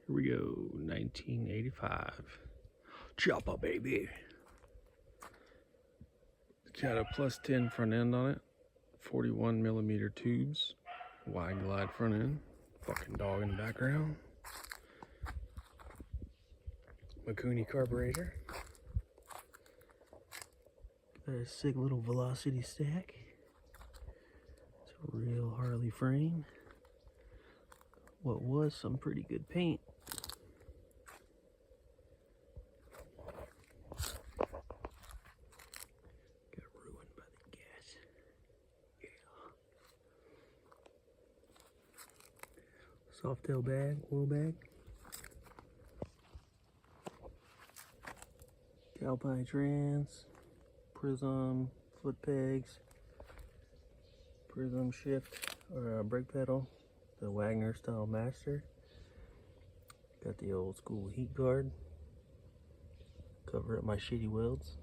Here we go, 1985. Chopper, baby. It's got a +10 front end on it. 41mm tubes. Wide glide front end. Fucking dog in the background. Mikuni carburetor. Got a sick little velocity stack. It's a real Harley frame. What was some pretty good paint. Got ruined by the gas. Yeah. Softail bag, oil bag. Alpine trans, Prism foot pegs, Prism shift or brake pedal, the Wagner style master. Got the old school heat guard, cover up my shitty welds.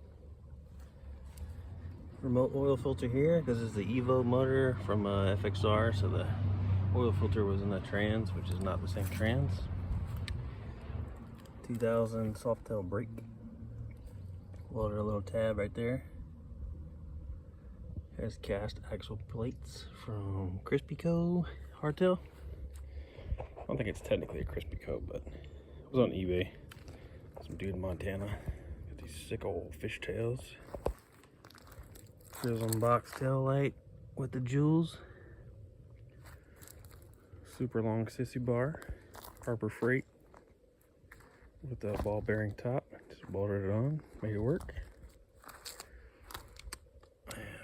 Remote oil filter here because it's the Evo motor from fxst, so the oil filter was in the trans, which is not the same trans. 2000 Softail brake. Welded a little tab right there. Has cast axle plates from Krispy Hardtail. I don't think it's technically a Krispy, but it was on eBay. Some dude in Montana. Got these sick old fish tails. Prism box tail light with the jewels. Super long sissy bar. Harbor Freight with the ball bearing top. Just bolted it on, made it work.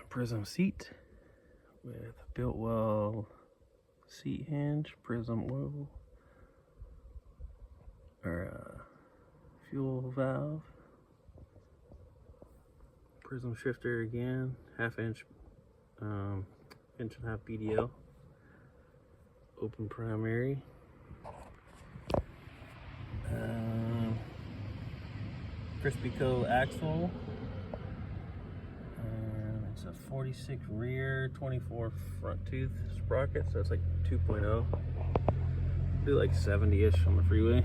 Prism seat with built well seat hinge, Prism oil or fuel valve, Prism shifter again, half-inch, inch and a half BDL, open primary. Krispy axle. It's a 46 rear, 24 front tooth sprocket, so it's like 2.0. Do like 70-ish on the freeway.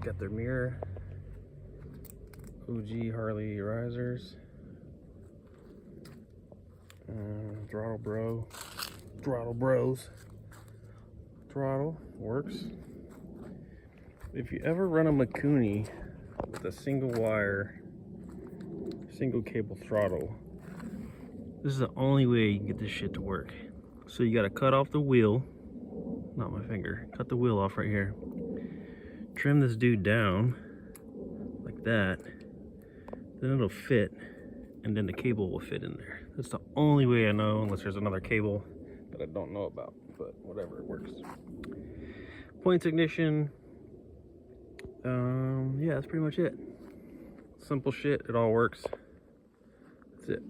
Got their mirror. OG Harley risers. Throttle bros. Throttle works. If you ever run a Mikuni with a single wire, single cable throttle, this is the only way you can get this shit to work. So you gotta cut off the wheel, not my finger, cut the wheel off right here. Trim this dude down like that, then it'll fit, and then the cable will fit in there. That's the only way I know, unless there's another cable that I don't know about, but whatever, it works. Points ignition. Yeah, that's pretty much it. Simple shit, it all works. That's it.